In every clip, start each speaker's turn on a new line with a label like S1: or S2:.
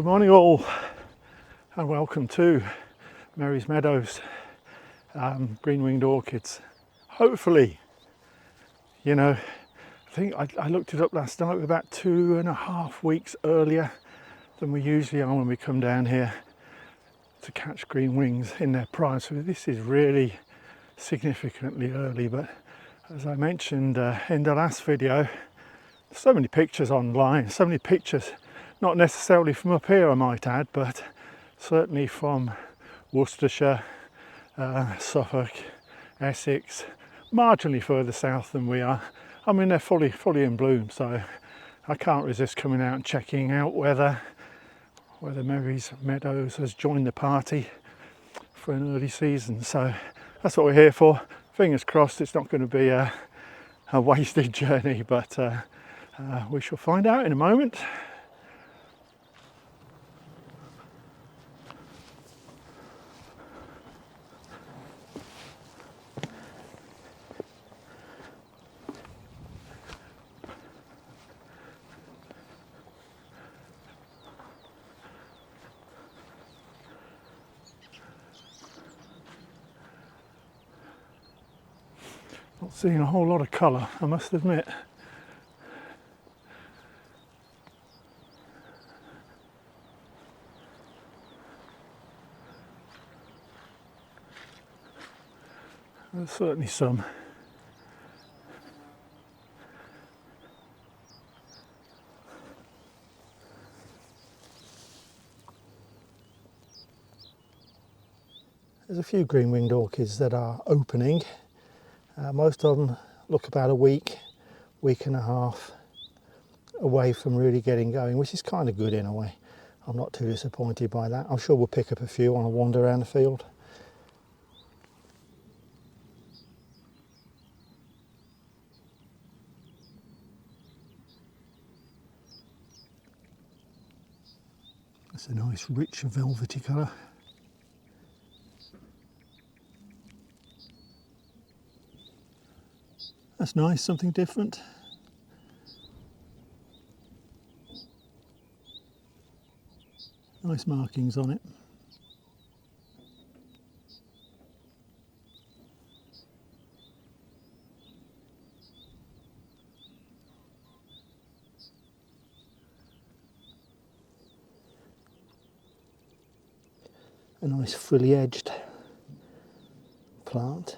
S1: Good morning all, and welcome to Mary's Meadows, Green Winged Orchids. Hopefully, I think I looked it up last night, we're about 2.5 weeks earlier than we usually are when we come down here to catch green wings in their prime. So this is really significantly early, but as I mentioned in the last video, so many pictures online, so many pictures, not necessarily from up here I might add, but certainly from Worcestershire, Suffolk, Essex, marginally further south than we are. I mean, they're fully in bloom, so I can't resist coming out and checking out whether Mary's Meadows has joined the party for an early season. So that's what we're here for. Fingers crossed it's not going to be a wasted journey, but we shall find out in a moment. Not seeing a whole lot of colour, I must admit. There's certainly some. There's a few green winged orchids that are opening. Most of them look about a week and a half away from really getting going, which is kind of good in a way. I'm not too disappointed by that. I'm sure we'll pick up a few on a wander around the field. That's a nice rich velvety colour. That's nice, something different. Nice markings on it. A nice frilly edged plant.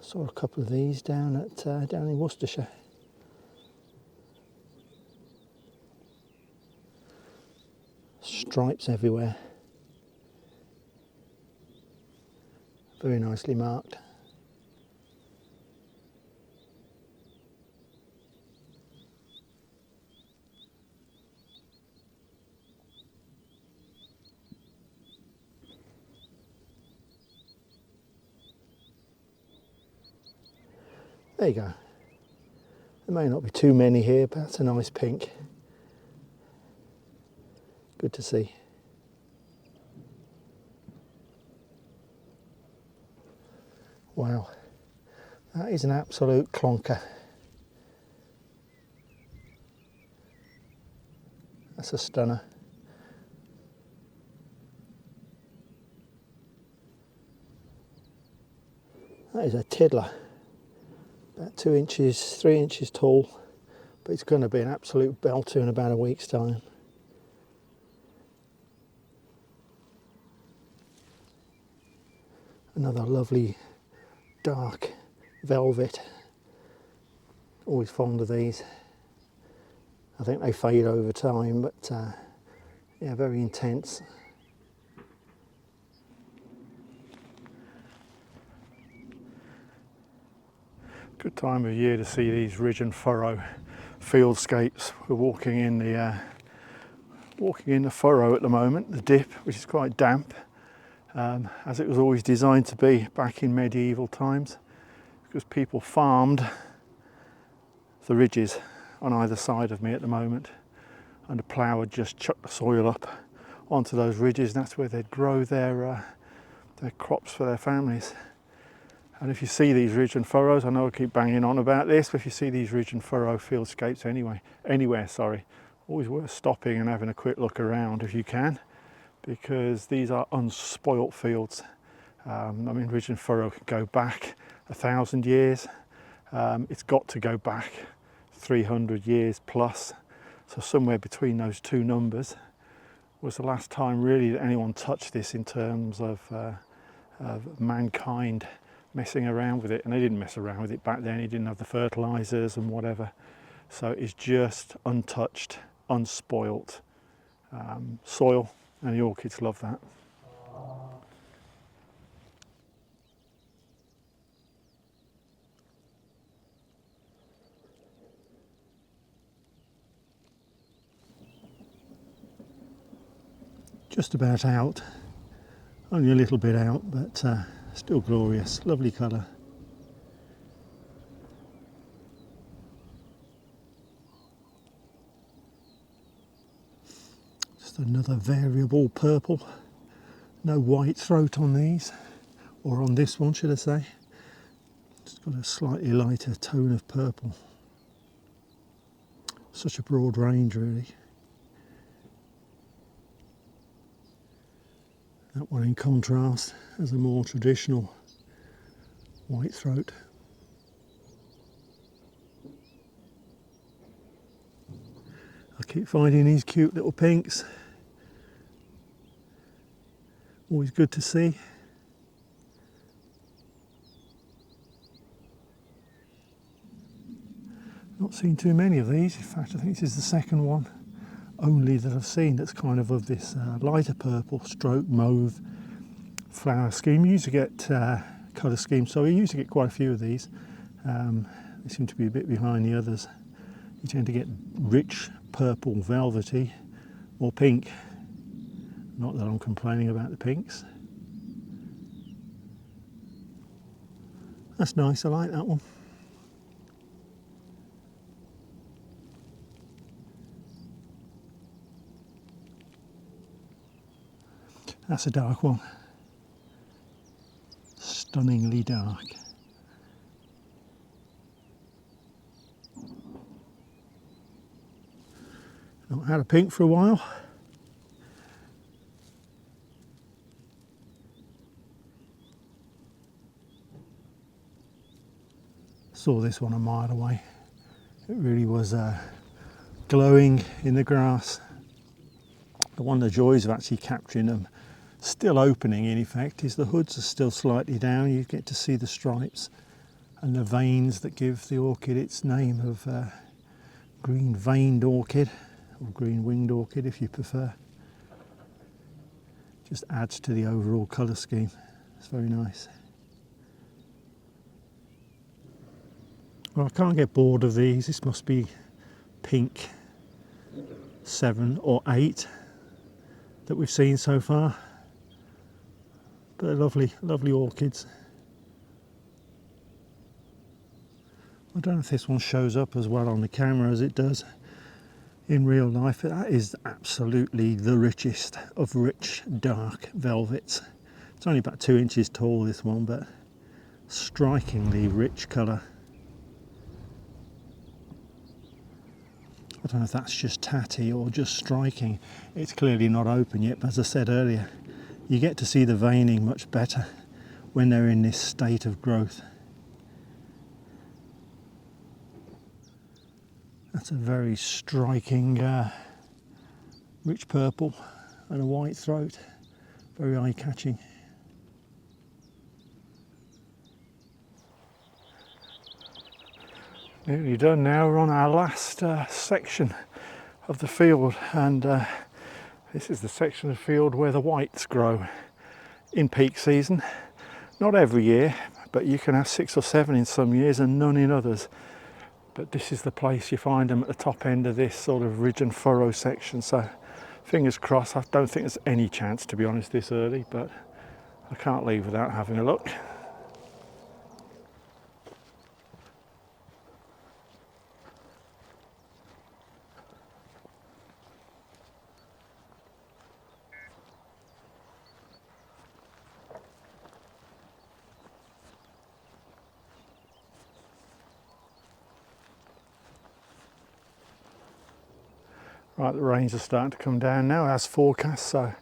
S1: Saw a couple of these down in Worcestershire. Stripes everywhere. Very nicely marked. There you go. There may not be too many here, but that's a nice pink. Good to see. Wow, that is an absolute clonker. That's a stunner. That is a tiddler. About 2 inches, 3 inches tall, but it's going to be an absolute belter in about a week's time. Another lovely dark velvet. Always fond of these. I think they fade over time, but yeah, very intense. Good time of year to see these ridge and furrow fieldscapes. We're walking in the furrow at the moment, the dip, which is quite damp, as it was always designed to be back in medieval times, because people farmed the ridges on either side of me at the moment, and the plough would just chuck the soil up onto those ridges, and that's where they'd grow their crops for their families. And if you see these ridge and furrows, I know I keep banging on about this, but if you see these ridge and furrow fieldscapes anywhere, always worth stopping and having a quick look around if you can, because these are unspoilt fields. I mean, ridge and furrow could go back 1,000 years. It's got to go back 300 years plus. So somewhere between those two numbers was the last time really that anyone touched this in terms of mankind messing around with it. And they didn't mess around with it back then. It didn't have the fertilizers and whatever. So it's just untouched, unspoilt soil, and the orchids love that. Just about out, only a little bit out, but still glorious, lovely colour. Just another variable purple, no white throat on these, or on this one should I say. It's got a slightly lighter tone of purple. Such a broad range really. That one in contrast has a more traditional white throat. I keep finding these cute little pinks. Always good to see. Not seen too many of these. In fact, I think this is the second one only that I've seen that's kind of this lighter purple stroke mauve flower scheme. You usually get colour schemes, so we usually get quite a few of these. They seem to be a bit behind the others. You tend to get rich purple, velvety, or pink. Not that I'm complaining about the pinks. That's nice, I like that one. That's a dark one. Stunningly dark. Not had a pink for a while. Saw this one a mile away. It really was glowing in the grass. One of the joys of actually capturing them still opening in effect is the hoods are still slightly down. You get to see the stripes and the veins that give the orchid its name of green veined orchid, or green winged orchid if you prefer. Just adds to the overall colour scheme. It's very nice. Well, I can't get bored of these. This must be pink 7 or 8 that we've seen so far. But they're lovely, lovely orchids. I don't know if this one shows up as well on the camera as it does in real life, but that is absolutely the richest of rich dark velvets. It's only about 2 inches tall, this one, but strikingly rich colour. I don't know if that's just tatty or just striking. It's clearly not open yet, but as I said earlier, you get to see the veining much better when they're in this state of growth. That's a very striking rich purple and a white throat, very eye-catching. Nearly done now. We're on our last section of the field, and this is the section of the field where the whites grow in peak season. Not every year, but you can have 6 or 7 in some years and none in others. But this is the place you find them, at the top end of this sort of ridge and furrow section. So fingers crossed. I don't think there's any chance, to be honest, this early, but I can't leave without having a look. Right, the rains are starting to come down now as forecast, so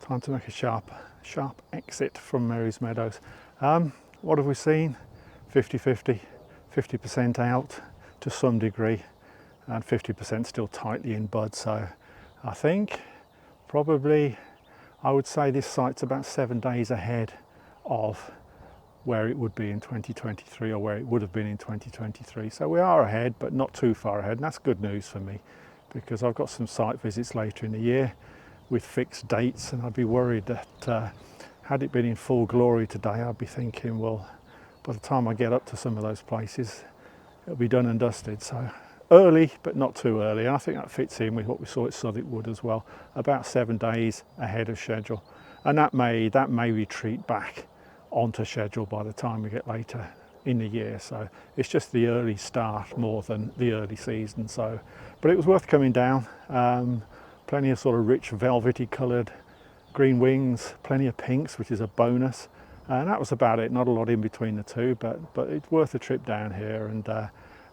S1: time to make a sharp exit from Mary's Meadows. What have we seen? 50-50, 50% out to some degree and 50% still tightly in bud. So I think probably I would say this site's about 7 days ahead of where it would be in 2023 or where it would have been in 2023. So we are ahead, but not too far ahead, and that's good news for me because I've got some site visits later in the year with fixed dates, and I'd be worried that had it been in full glory today, I'd be thinking, well, by the time I get up to some of those places, it'll be done and dusted. So early, but not too early. And I think that fits in with what we saw at Southwick Wood as well, about 7 days ahead of schedule. And that may retreat back onto schedule by the time we get later in the year. So it's just the early start more than the early season. So, but it was worth coming down. Plenty of sort of rich velvety coloured green wings, plenty of pinks, which is a bonus. And that was about it, not a lot in between the two, but it's worth a trip down here. And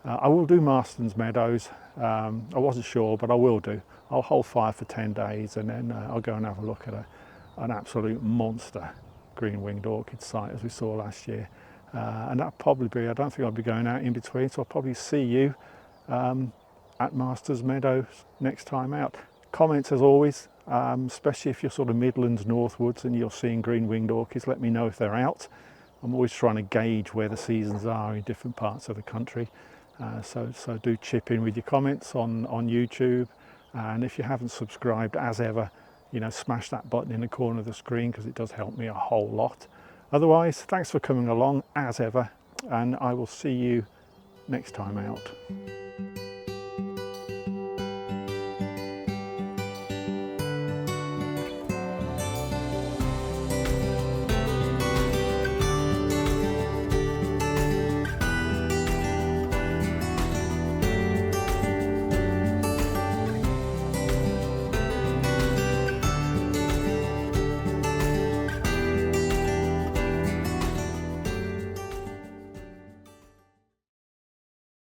S1: I will do Marston's Meadows. I wasn't sure, but I will do. I'll hold fire for 10 days and then I'll go and have a look at an absolute monster Green Winged Orchid site as we saw last year. And that'll probably be, I don't think I'll be going out in between, so I'll probably see you at Marston's Meadows next time out. Comments as always, especially if you're sort of Midlands, Northwards and you're seeing Green Winged Orchids, let me know if they're out. I'm always trying to gauge where the seasons are in different parts of the country. So do chip in with your comments on YouTube. And if you haven't subscribed, as ever, you know, smash that button in the corner of the screen because it does help me a whole lot. Otherwise, thanks for coming along as ever, and I will see you next time out.